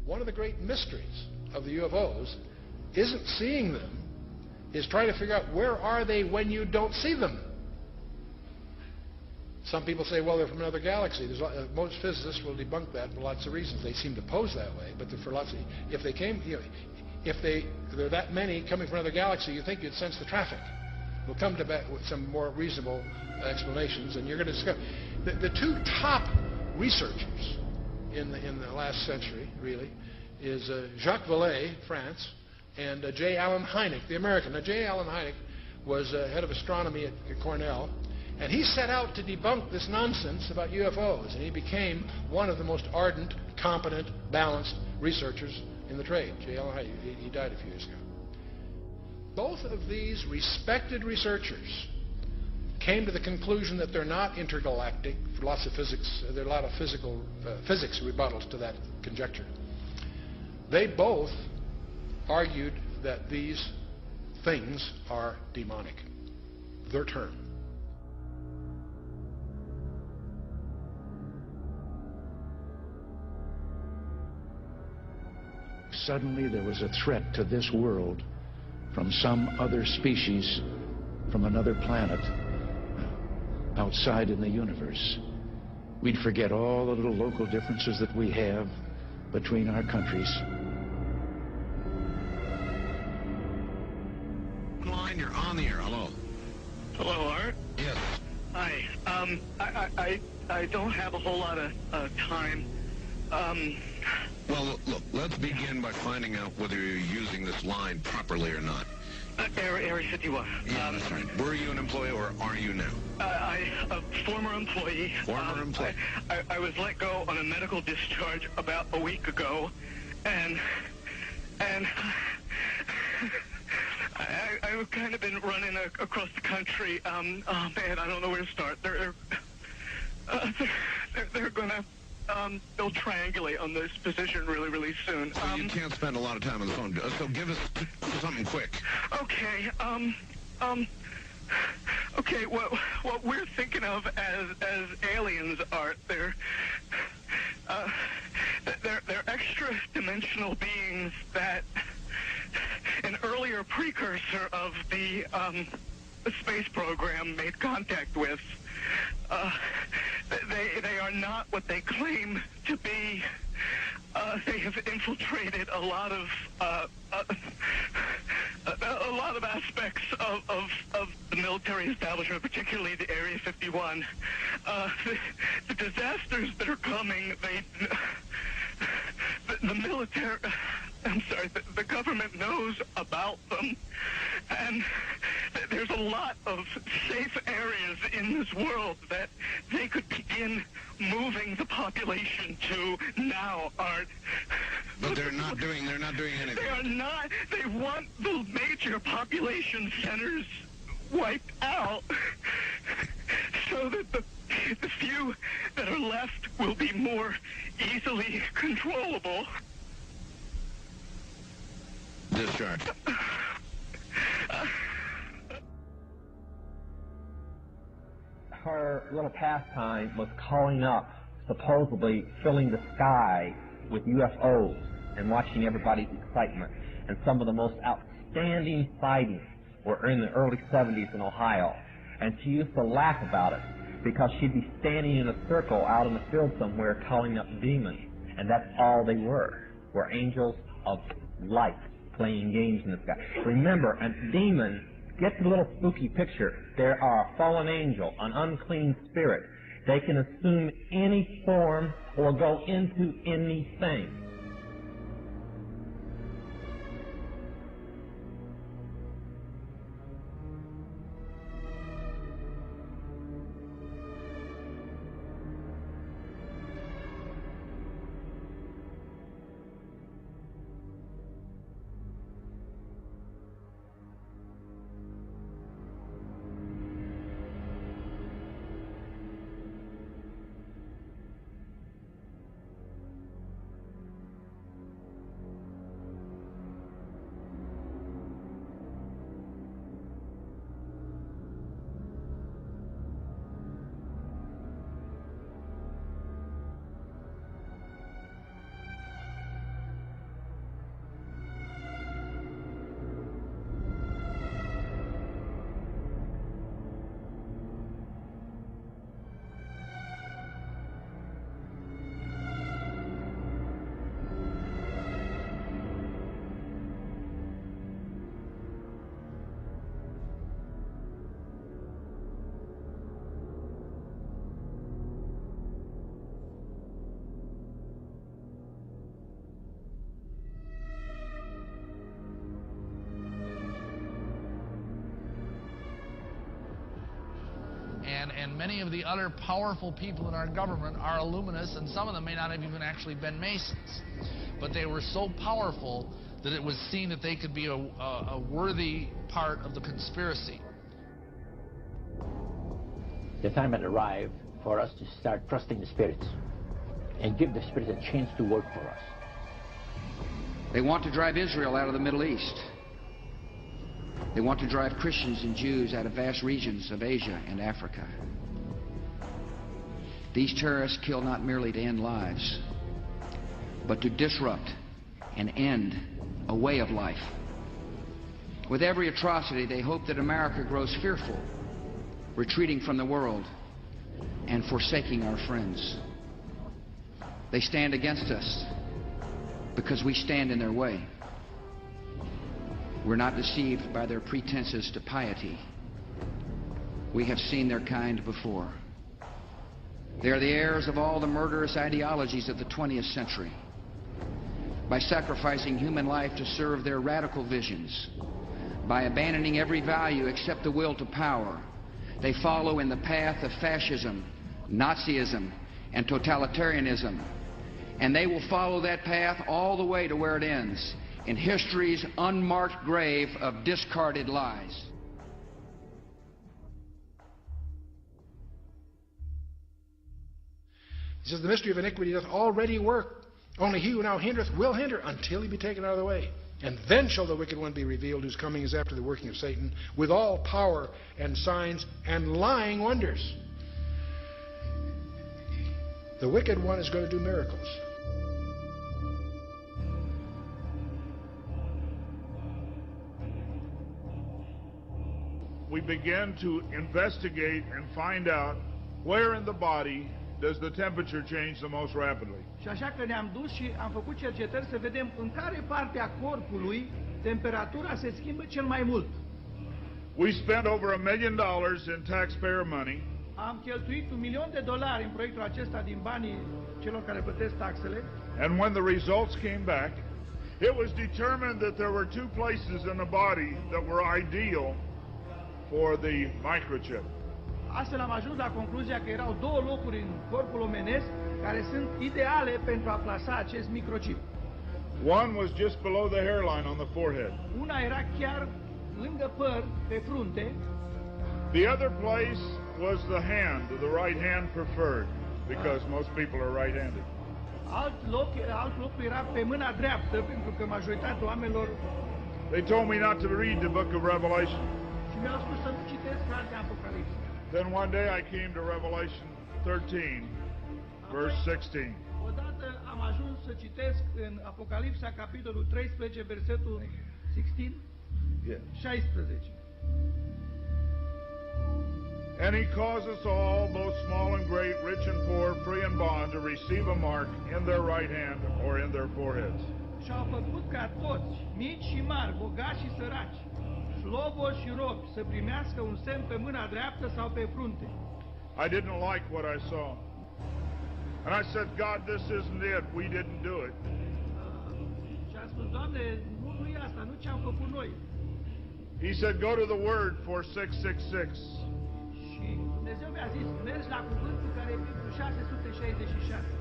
one of the great mysteries of the UFOs isn't seeing them, is trying to figure out where are they when you don't see them. Some people say, well, they're from another galaxy. Most physicists will debunk that for lots of reasons. They seem to pose that way, but for lots of, if they came, if there are that many coming from another galaxy, you think you'd sense the traffic. We'll come to that with some more reasonable explanations, and you're going to discover the two top researchers in the last century, really, is Jacques Vallée, France, and J. Allen Hynek, the American. Now, J. Allen Hynek was head of astronomy at Cornell, and he set out to debunk this nonsense about UFOs, and he became one of the most ardent, competent, balanced researchers in the trade. J. Allen Hynek, he died a few years ago. Both of these respected researchers came to the conclusion that they're not intergalactic. For lots of physics, there are a lot of physics rebuttals to that conjecture. They both argued that these things are demonic. Their term. Suddenly there was a threat to this world from some other species, from another planet, outside in the universe. We'd forget all the little local differences that we have between our countries. Line, you're on the air. Hello. Hello, Art. Yes. Hi. I don't have a whole lot of time. Well, look, let's begin by finding out whether you're using this line properly or not. Area 51. Yeah, that's right. Were you an employee or are you now? A former employee. Former employee. I was let go on a medical discharge about a week ago, and I've kind of been running across the country. Oh man, I don't know where to start. They're gonna they'll triangulate on this position really soon. So you can't spend a lot of time on the phone. So give us something quick. Okay. Okay. What we're thinking of as aliens, Art, they're extra-dimensional beings that an earlier precursor of the space program made contact with. They are not what they claim to be. They have infiltrated a lot of aspects of the military establishment, particularly the Area 51. The disasters that are coming, the military, I'm sorry, the government knows about them, and there's a lot of safe areas in this world that they could begin moving the population to now, Art. But they're not doing anything. They are not. They want the major population centers wiped out so that the few that are left will be more easily controllable. Discharge. Her little pastime was calling up, supposedly filling the sky with UFOs and watching everybody's excitement. And some of the most outstanding sightings were in the early 70s in Ohio. And she used to laugh about it because she'd be standing in a circle out in the field somewhere calling up demons. And that's all they were angels of light playing games in the sky. Remember, a demon, get the little spooky picture. There are a fallen angel, an unclean spirit. They can assume any form or go into anything. and many of the other powerful people in our government are illuminists, and some of them may not have even actually been Masons. But they were so powerful that it was seen that they could be a worthy part of the conspiracy. The time had arrived for us to start trusting the spirits and give the spirits a chance to work for us. They want to drive Israel out of the Middle East. They want to drive Christians and Jews out of vast regions of Asia and Africa. These terrorists kill not merely to end lives, but to disrupt and end a way of life. With every atrocity, they hope that America grows fearful, retreating from the world and forsaking our friends. They stand against us because we stand in their way. We're not deceived by their pretenses to piety. We have seen their kind before. They are the heirs of all the murderous ideologies of the 20th century. By sacrificing human life to serve their radical visions, by abandoning every value except the will to power, they follow in the path of fascism, Nazism, and totalitarianism. And they will follow that path all the way to where it ends, in history's unmarked grave of discarded lies. He says, the mystery of iniquity doth already work. Only he who now hindereth will hinder until he be taken out of the way. And then shall the wicked one be revealed, whose coming is after the working of Satan, with all power and signs and lying wonders. The wicked one is going to do miracles. We began to investigate and find out where in the body does the temperature change the most rapidly. Și așa că ne-am dus și am făcut cercetări să vedem în care parte a corpului temperatura se schimbă cel mai mult. We spent over $1 million in taxpayer money. Am cheltuit $1 milion în proiectul acesta din banii celor care plătesc taxele. And when the results came back, it was determined that there were two places in the body that were ideal for the microchip. Astfel am ajuns la concluzia că erau două locuri în corpul omenesc care sunt ideale pentru a plasa acest microchip. One was just below the hairline on the forehead. Una era chiar lângă păr, pe frunte. The other place was the hand, the right hand preferred, because most people are right-handed. Alt loc era pe mâna dreaptă, pentru că majoritatea oamenilor. They told me not to read the book of Revelation. Și mi-au spus să nu citesc cartea Apocalipsa. Then one day I came to Revelation 13, verse 16. Odată am ajuns să citesc în Apocalipsa, capitolul 13, versetul 16. And he caused us all, both small and great, rich and poor, free and bond, to receive a mark in their right hand or in their foreheads. Și au făcut ca toți, mici și mari, bogați și săraci, slobozi și robi, să primească un semn pe mâna dreaptă sau pe frunte. I didn't like what I saw. And I said, God, this isn't it. We didn't do it. Și am spus, Doamne, nu e asta, nu ce am făcut noi. He said, go to the word for 666. Și Dumnezeu mi-a zis, mergi la cuvântul care e pentru 666.